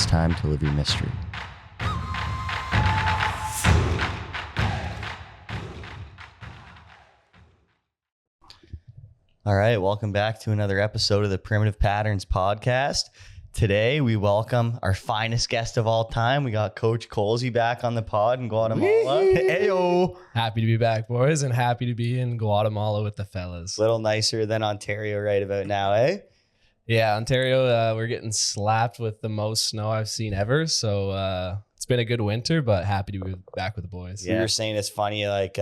time to live your mystery. All right, welcome back to another episode of the Primitive Patterns podcast. Today, we welcome our finest guest of all time. We got Coach Colsey back on the pod in Guatemala. Heyo! Happy to be back, boys, and happy to be in Guatemala with the fellas. Little nicer than Ontario right about now, eh? Yeah, Ontario, we're getting slapped with the most snow I've seen ever. So it's been a good winter, but happy to be back with the boys. Yeah. We were saying it's funny, like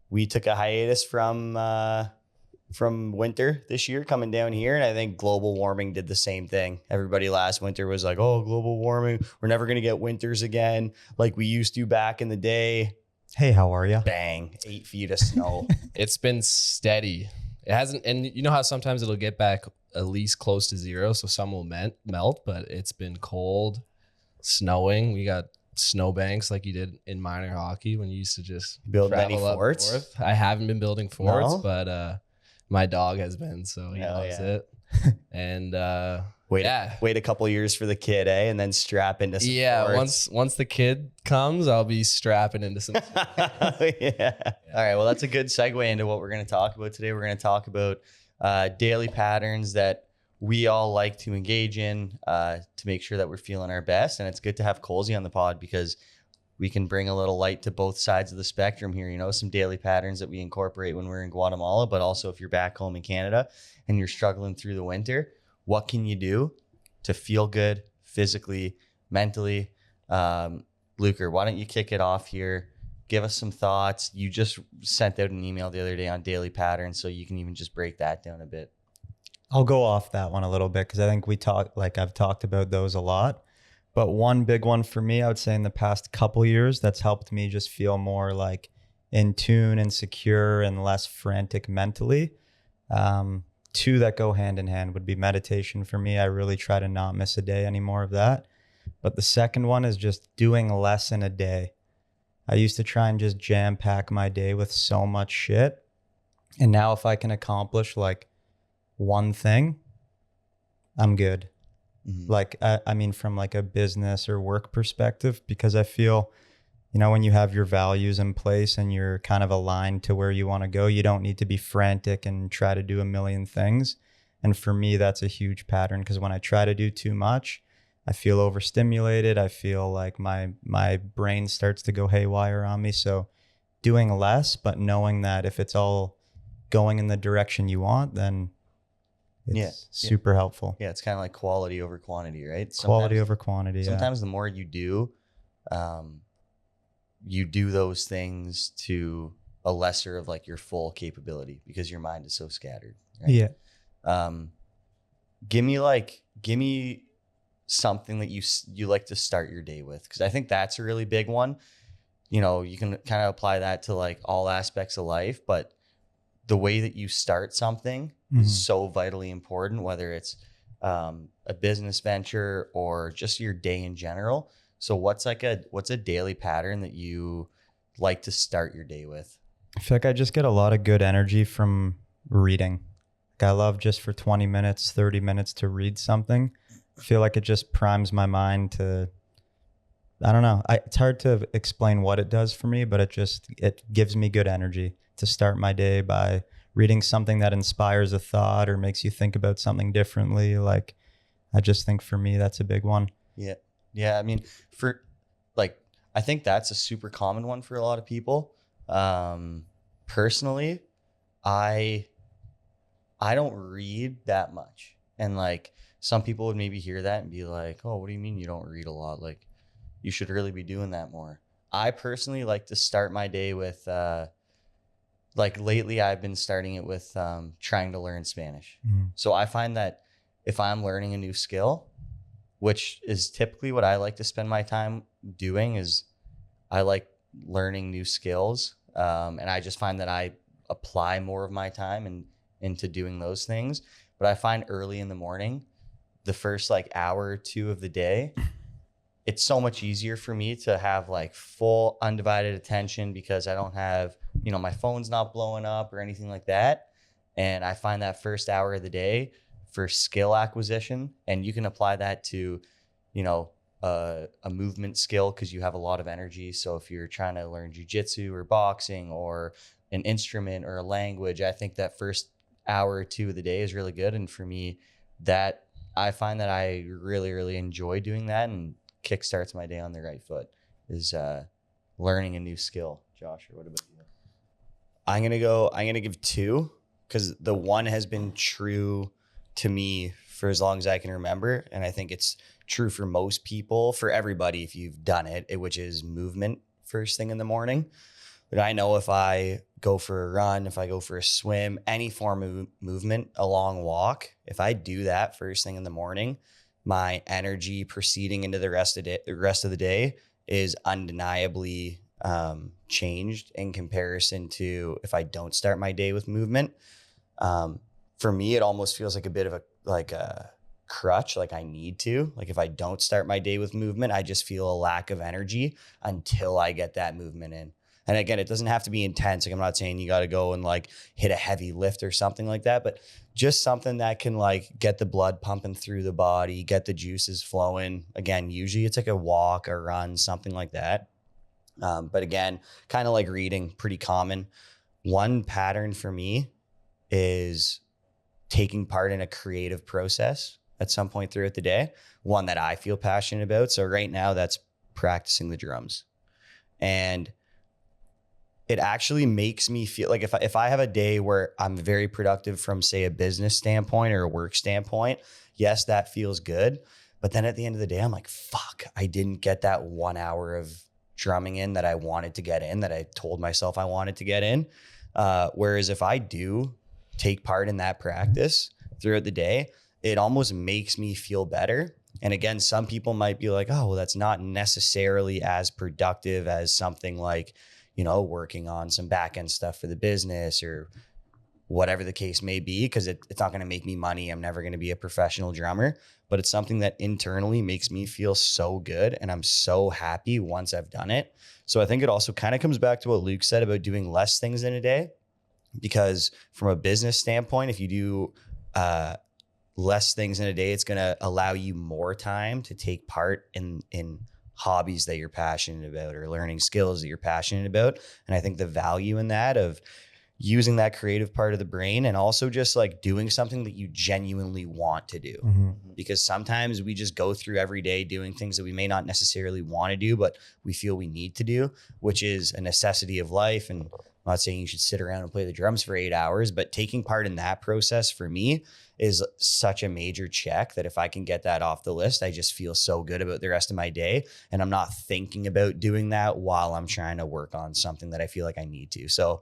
we took a hiatus from winter this year coming down here, and I think global warming did the same thing. Everybody last winter was like, oh, global warming, we're never going to get winters again like we used to back in the day. Hey, how are you? Bang, 8 feet of snow. It's been steady. It hasn't, and you know how sometimes it'll get back at least close to zero, so some will melt, but it's been cold, snowing. We got snowbanks like you did in minor hockey when you used to just build any forts. I haven't been building forts, No? But my dog has been, so he loves it. And wait a couple years for the kid, eh? And then strap into some forts. once the kid comes, I'll be strapping into some. Yeah. All right. Well, that's a good segue into what we're going to talk about today. We're going to talk about daily patterns that we all like to engage in to make sure that we're feeling our best. And it's good to have Colsey on the pod because we can bring a little light to both sides of the spectrum here. You know, some daily patterns that we incorporate when we're in Guatemala, but also if you're back home in Canada and you're struggling through the winter, what can you do to feel good physically, mentally? Luker, why don't you kick it off here? Give us some thoughts. You just sent out an email the other day on daily patterns, so you can even just break that down a bit. I'll go off that one a little bit because I think I've talked about those a lot. But one big one for me, I would say in the past couple years, that's helped me just feel more like in tune and secure and less frantic mentally. Two that go hand in hand would be meditation for me. I really try to not miss a day anymore of that. But the second one is just doing less in a day. I used to try and just jam pack my day with so much shit. And now if I can accomplish like one thing, I'm good. Mm-hmm. Like, I mean, from like a business or work perspective, because I feel, you know, when you have your values in place and you're kind of aligned to where you want to go, you don't need to be frantic and try to do a million things. And for me, that's a huge pattern because when I try to do too much, I feel overstimulated. I feel like my brain starts to go haywire on me. So doing less, but knowing that if it's all going in the direction you want, then it's super helpful. Yeah, it's kind of like quality over quantity, right? Quality over quantity. Sometimes the more you do those things to a lesser of like your full capability because your mind is so scattered. Right? Yeah. Give me something that you like to start your day with, because I think that's a really big one. You know, you can kind of apply that to like all aspects of life, but the way that you start something is so vitally important, whether it's a business venture or just your day in general. So what's a daily pattern that you like to start your day with? I feel like I just get a lot of good energy from reading. Like I love just for 20 minutes, 30 minutes to read something. I feel like it just primes my mind to, I don't know. It's hard to explain what it does for me, but it gives me good energy to start my day by reading something that inspires a thought or makes you think about something differently. Like, I just think for me, that's a big one. Yeah. Yeah. I mean, I think that's a super common one for a lot of people. Personally, I don't read that much. And like, some people would maybe hear that and be like, oh, what do you mean you don't read a lot? Like, you should really be doing that more. I personally like to start my day with, lately I've been starting it with trying to learn Spanish. Mm-hmm. So I find that if I'm learning a new skill, which is typically what I like to spend my time doing, is I like learning new skills. And I just find that I apply more of my time into doing those things. But I find early in the morning, the first like hour or two of the day, it's so much easier for me to have like full undivided attention because I don't have, my phone's not blowing up or anything like that. And I find that first hour of the day for skill acquisition, and you can apply that to, you know, a movement skill because you have a lot of energy. So if you're trying to learn jujitsu or boxing or an instrument or a language, I think that first hour or two of the day is really good. And for me, that I find that I really, really enjoy doing that and kickstarts my day on the right foot is learning a new skill. Josh, or what about you? I'm gonna give 2 because the one has been true to me for as long as I can remember. And I think it's true for most people, for everybody, if you've done it, which is movement first thing in the morning. But I know if I go for a run, if I go for a swim, any form of movement, a long walk, if I do that first thing in the morning, my energy proceeding into the rest of the day is undeniably changed in comparison to if I don't start my day with movement. For me, it almost feels like a bit of a crutch, like I need to. Like if I don't start my day with movement, I just feel a lack of energy until I get that movement in. And again, it doesn't have to be intense. Like I'm not saying you got to go and like hit a heavy lift or something like that, but just something that can like get the blood pumping through the body, get the juices flowing. Again, usually it's like a walk, a run, something like that. But again, kind of like reading, pretty common. One pattern for me is taking part in a creative process at some point throughout the day, one that I feel passionate about. So right now that's practicing the drums. And it actually makes me feel like if I have a day where I'm very productive from, say, a business standpoint or a work standpoint, yes, that feels good. But then at the end of the day, I'm like, fuck, I didn't get that 1 hour of drumming in that I wanted to get in, that I told myself I wanted to get in. Whereas if I do take part in that practice throughout the day, it almost makes me feel better. And again, some people might be like, oh, well, that's not necessarily as productive as something like, you know, working on some back end stuff for the business or whatever the case may be, because it's not going to make me money. I'm never going to be a professional drummer, but it's something that internally makes me feel so good. And I'm so happy once I've done it. So I think it also kind of comes back to what Luke said about doing less things in a day, because from a business standpoint, if you do less things in a day, it's going to allow you more time to take part in hobbies that you're passionate about or learning skills that you're passionate about. And I think the value in that of using that creative part of the brain and also just like doing something that you genuinely want to do. Because sometimes we just go through every day doing things that we may not necessarily want to do, but we feel we need to do, which is a necessity of life. And I'm not saying you should sit around and play the drums for 8 hours, but taking part in that process for me is such a major check that if I can get that off the list, I just feel so good about the rest of my day. And I'm not thinking about doing that while I'm trying to work on something that I feel like I need to. So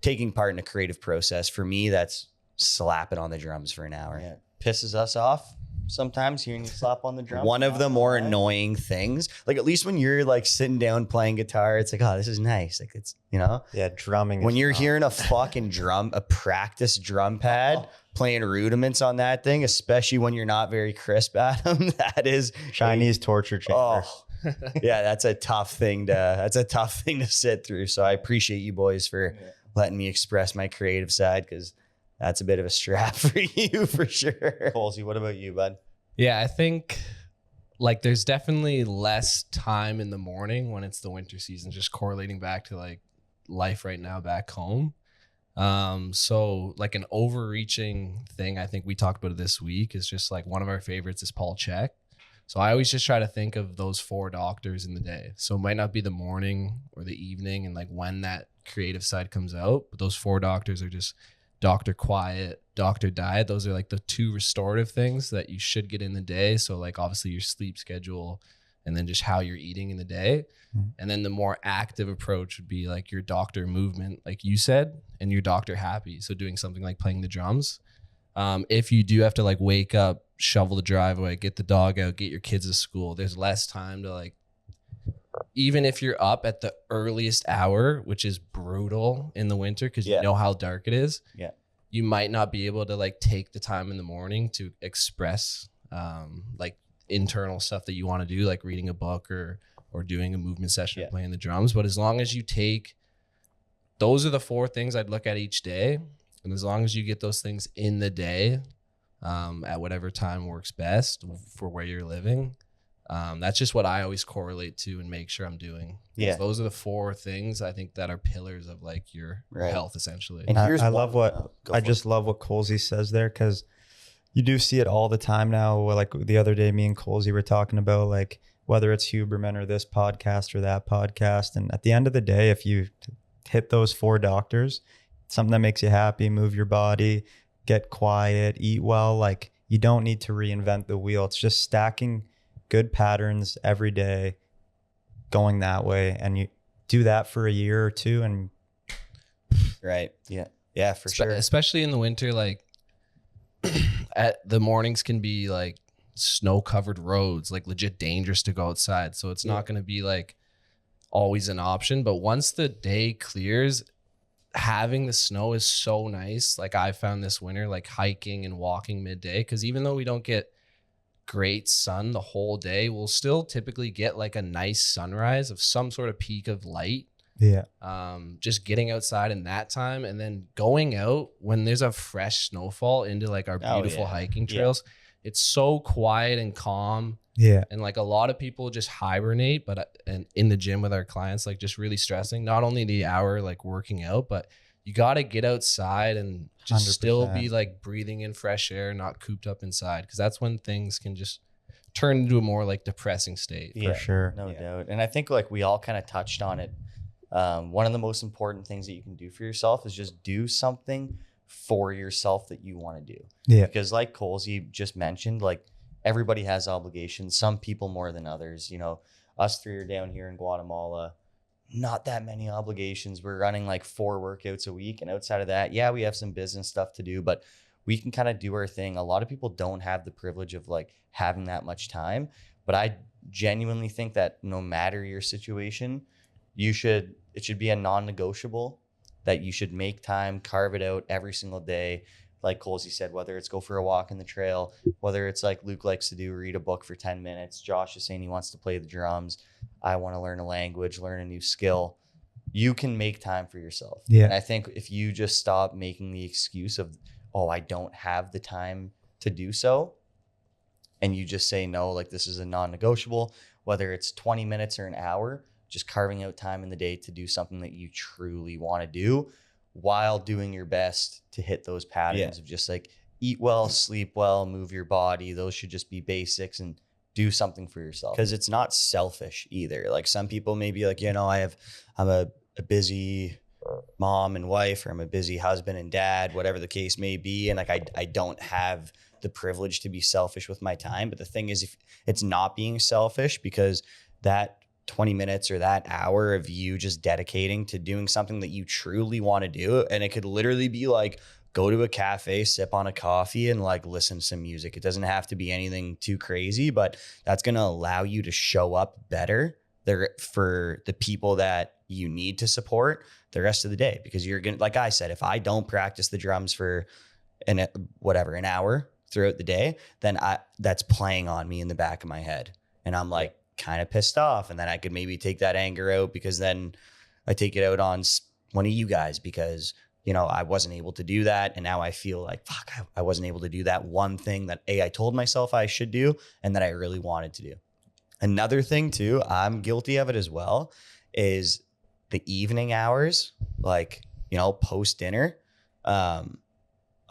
taking part in a creative process, for me, that's slapping on the drums for an hour. Yeah. Pisses us off sometimes hearing you slap on the drum. One of the more annoying things, like at least when you're like sitting down playing guitar, it's like, oh, this is nice. Like it's, you know, Yeah, drumming. when you're hearing a fucking a practice drum pad, playing rudiments on that thing, especially when you're not very crisp at them, that is Chinese torture chamber. oh, yeah, that's a tough thing to sit through. So I appreciate you boys for letting me express my creative side, because that's a bit of a strap for you for sure. Colsey, what about you, bud? Yeah, I think like there's definitely less time in the morning when it's the winter season, just correlating back to like life right now back home. So like an overreaching thing, I think we talked about it this week, is just like one of our favorites is Paul Chek. So I always just try to think of those 4 doctors in the day. So it might not be the morning or the evening and like when that creative side comes out, but those 4 doctors are just Dr. Quiet, Dr. Diet. Those are like the 2 restorative things that you should get in the day. So like obviously your sleep schedule and then just how you're eating in the day. And then the more active approach would be like your doctor movement, like you said, and your doctor happy. So doing something like playing the drums. If you do have to like wake up, shovel the driveway, get the dog out, get your kids to school, there's less time to like, even if you're up at the earliest hour, which is brutal in the winter because you know how dark it is. Yeah. You might not be able to like take the time in the morning to express like internal stuff that you want to do, like reading a book or doing a movement session or playing the drums. But as long as you take, those are the 4 things I'd look at each day. And as long as you get those things in the day, at whatever time works best for where you're living, That's just what I always correlate to and make sure I'm doing. Yeah. Those are the 4 things I think that are pillars of like your Right. health essentially. And I, here's I one- love what go I for just love what Colsey says there, because you do see it all the time now. Like the other day, me and Colsey were talking about like whether it's Huberman or this podcast or that podcast. And at the end of the day, if you hit those 4 doctors, something that makes you happy, move your body, get quiet, eat well, like you don't need to reinvent the wheel. It's just stacking good patterns every day, going that way. And you do that for a year or 2 and Right. Yeah, for sure. Especially in the winter, like at the mornings can be like snow covered roads, like legit dangerous to go outside. So it's not going to be like always an option. But once the day clears, having the snow is so nice. Like I found this winter, like hiking and walking midday, because even though we don't get great sun the whole day, we'll still typically get like a nice sunrise of some sort of peak of light. yeah. Just getting outside in that time and then going out when there's a fresh snowfall into like our Oh, beautiful yeah. hiking trails. It's so quiet and calm. Yeah. And like a lot of people just hibernate, but and in the gym with our clients, like just really stressing, not only the hour like working out, but you got to get outside and just still 100%. be like breathing in fresh air, not cooped up inside. Cause that's when things can just turn into a more like depressing state. Yeah, sure. No doubt. And I think like we all kind of touched on it. One of the most important things that you can do for yourself is just do something for yourself that you want to do. Yeah. Because like Colsey just mentioned, like everybody has obligations, some people more than others. You know, us 3 are down here in Guatemala, not that many obligations. We're running like 4 workouts a week. And outside of that, yeah, we have some business stuff to do, but we can kind of do our thing. A lot of people don't have the privilege of like having that much time. But I genuinely think that no matter your situation, it should be a non-negotiable that you should make time, carve it out every single day. Like Colsey said, whether it's go for a walk in the trail, whether it's like Luke likes to do, read a book for 10 minutes. Josh is saying he wants to play the drums. I want to learn a language, learn a new skill. You can make time for yourself. Yeah. And I think if you just stop making the excuse of, oh, I don't have the time to do so, and you just say, no, like this is a non-negotiable, whether it's 20 minutes or an hour, just carving out time in the day to do something that you truly want to do while doing your best to hit those patterns of just like eat well, sleep well, move your body. Those should just be basics, and do something for yourself. Because it's not selfish either. Like some people may be like, I'm a busy mom and wife, or I'm a busy husband and dad, whatever the case may be. And like, I don't have the privilege to be selfish with my time. But the thing is, if it's not being selfish, because that 20 minutes or that hour of you just dedicating to doing something that you truly want to do. And it could literally be like, go to a cafe, sip on a coffee, and like listen to some music. It doesn't have to be anything too crazy, but that's going to allow you to show up better there for the people that you need to support the rest of the day. Because you're going to, like I said, if I don't practice the drums for an hour throughout the day, then that's playing on me in the back of my head. And I'm like, kind of pissed off, and then I could maybe take that anger out, because then I take it out on one of you guys, because I wasn't able to do that, and now I feel like fuck, I wasn't able to do that one thing that I told myself I should do and that I really wanted to do. Another thing too, I'm guilty of it as well, is the evening hours, like post dinner. A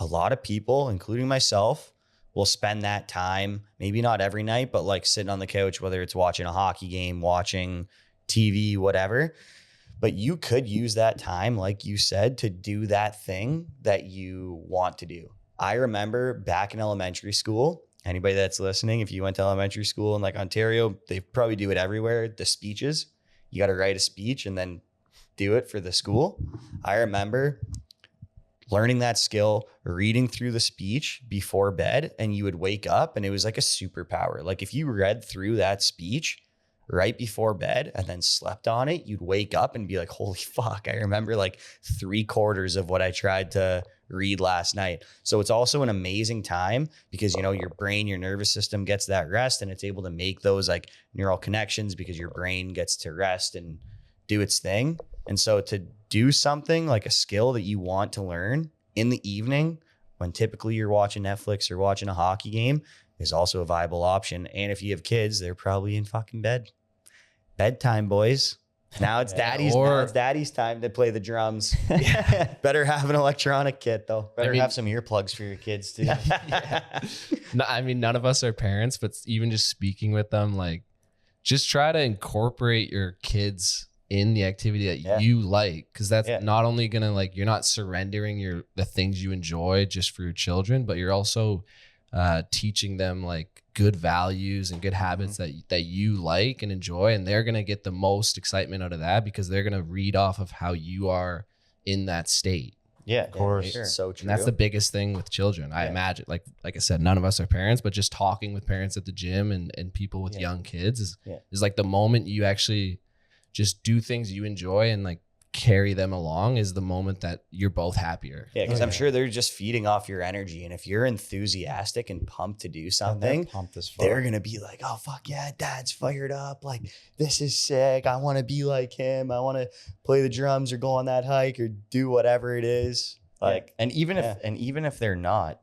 lot of people, including myself, will spend that time, maybe not every night, but like sitting on the couch, whether it's watching a hockey game, watching TV, whatever. But you could use that time, like you said, to do that thing that you want to do. I remember back in elementary school, anybody that's listening, if you went to elementary school in like Ontario, they probably do it everywhere. The speeches, you got to write a speech and then do it for the school. I remember learning that skill, reading through the speech before bed, and you would wake up and it was like a superpower. Like if you read through that speech right before bed and then slept on it, you'd wake up and be like, holy fuck, I remember like 3/4 of what I tried to read last night. So it's also an amazing time because, your brain, your nervous system gets that rest, and it's able to make those like neural connections because your brain gets to rest and do its thing. And so to do something like a skill that you want to learn in the evening when typically you're watching Netflix or watching a hockey game is also a viable option. And if you have kids, they're probably in fucking bed. Bedtime, boys. Now it's daddy's time to play the drums. Better have an electronic kit though. Better have some earplugs for your kids too. No, I mean, none of us are parents, but even just speaking with them, like, just try to incorporate your kids in the activity that you like, because that's not only gonna, like, you're not surrendering the things you enjoy just for your children, but you're also teaching them like good values and good habits that you like and enjoy, and they're gonna get the most excitement out of that because they're gonna read off of how you are in that state. Yeah, of course. Sure. So true. And that's the biggest thing with children. I imagine, like I said, none of us are parents, but just talking with parents at the gym and people with young kids is like the moment you actually just do things you enjoy and like carry them along is the moment that you're both happier. Yeah, because I'm sure they're just feeding off your energy. And if you're enthusiastic and pumped to do something, they're going to be like, oh, fuck yeah, dad's fired up. Like, this is sick. I want to be like him. I want to play the drums or go on that hike or do whatever it is. Like, and even if they're not,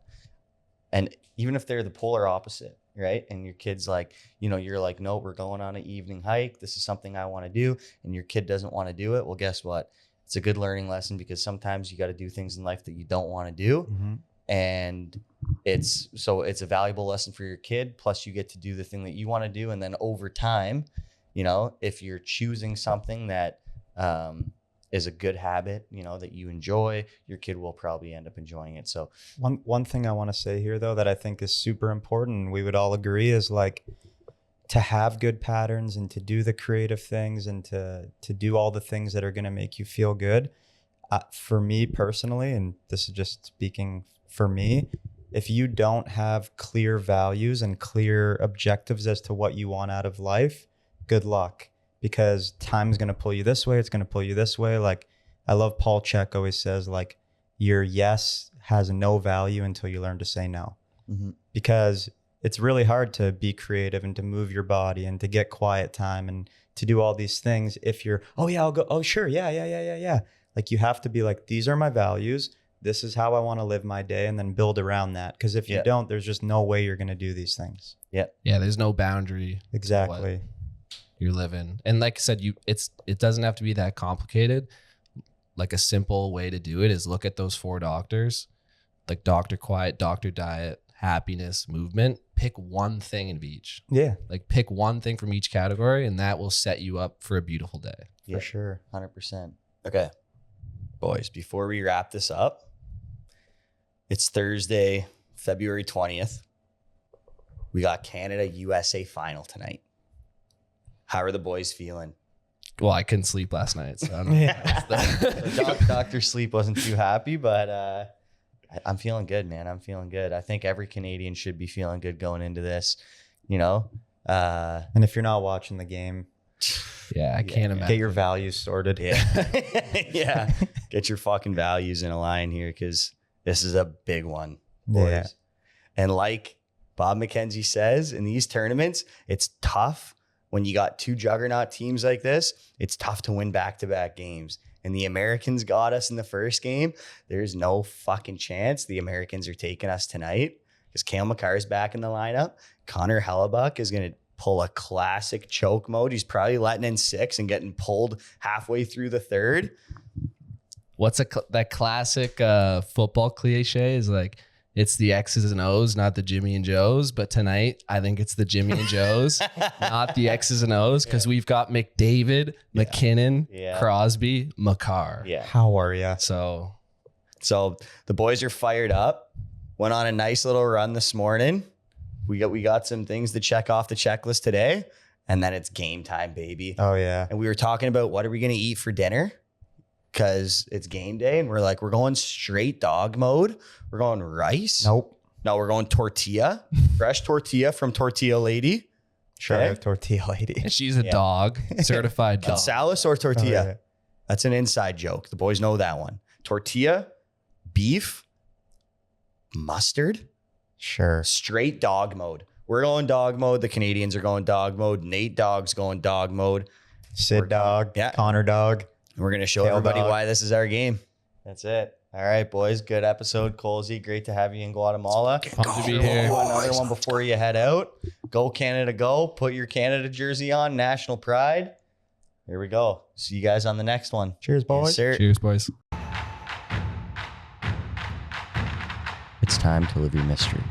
and even if they're the polar opposite, right? And your kid's like, you know, you're like, no, we're going on an evening hike. This is something I want to do. And your kid doesn't want to do it. Well, guess what? It's a good learning lesson because sometimes you got to do things in life that you don't want to do. And it's a valuable lesson for your kid. Plus you get to do the thing that you want to do. And then over time, you know, if you're choosing something that, is a good habit, you know, that you enjoy, your kid will probably end up enjoying it. So one thing I want to say here though that I think is super important, and we would all agree, is like to have good patterns and to do the creative things and to do all the things that are going to make you feel good. For me personally, and this is just speaking for me, if you don't have clear values and clear objectives as to what you want out of life, good luck. Because time's going to pull you this way. It's going to pull you this way. Like, I love Paul Chek always says, like, your yes has no value until you learn to say no. Because it's really hard to be creative and to move your body and to get quiet time and to do all these things if you're, oh yeah, I'll go. Oh, sure. Yeah. Like, you have to be like, these are my values. This is how I want to live my day, and then build around that. Because if you don't, there's just no way you're going to do these things. Yeah. There's no boundary. Exactly. You're living. And like I said, it doesn't have to be that complicated. Like, a simple way to do it is look at those 4 doctors, like Dr. Quiet, Dr. Diet, happiness, movement. Pick one thing in each. Yeah. Like, pick one thing from each category, and that will set you up for a beautiful day. For sure. 100%. Okay. Boys, before we wrap this up, it's Thursday, February 20th. We got Canada USA final tonight. How are the boys feeling? Well, I couldn't sleep last night. So I don't know. Dr. Sleep wasn't too happy, but I'm feeling good, man. I'm feeling good. I think every Canadian should be feeling good going into this, you know? And if you're not watching the game, I can't imagine. Get your values sorted. Yeah. Get your fucking values in a line here, because this is a big one, boys. Yeah. And like Bob McKenzie says, in these tournaments, it's tough. When you got 2 juggernaut teams like this, it's tough to win back-to-back games. And the Americans got us in the first game. There's no fucking chance the Americans are taking us tonight, because Cale Makar's back in the lineup. Connor Hellebuck is going to pull a classic choke mode. He's probably letting in 6 and getting pulled halfway through the third. What's that classic football cliche is like, it's the X's and O's, not the Jimmy and Joe's. But tonight, I think it's the Jimmy and Joe's, not the X's and O's, because we've got McDavid, McKinnon, Crosby, Makar. Yeah. How are you? So the boys are fired up. Went on a nice little run this morning. We got some things to check off the checklist today, and then it's game time, baby. Oh yeah. And we were talking about, what are we gonna eat for dinner? Because it's game day, and we're like, we're going straight dog mode. We're going rice. Nope. No, we're going tortilla. Fresh tortilla from Tortilla Lady. Sure, I have Tortilla Lady. And she's a dog, certified dog. Gonzalez or tortilla? Oh, yeah. That's an inside joke. The boys know that one. Tortilla, beef, mustard. Sure. Straight dog mode. We're going dog mode. The Canadians are going dog mode. Nate Dogg's going dog mode. Sid dog. Yeah. Connor dog. We're going to show everybody why this is our game. That's it. All right, boys. Good episode, Colsey. Great to have you in Guatemala. Pumped to be We'll here. do another one before you head out. Go Canada, go. Put your Canada jersey on. National pride. Here we go. See you guys on the next one. Cheers, boys. Yes, sir. Cheers, boys. It's time to live your mystery.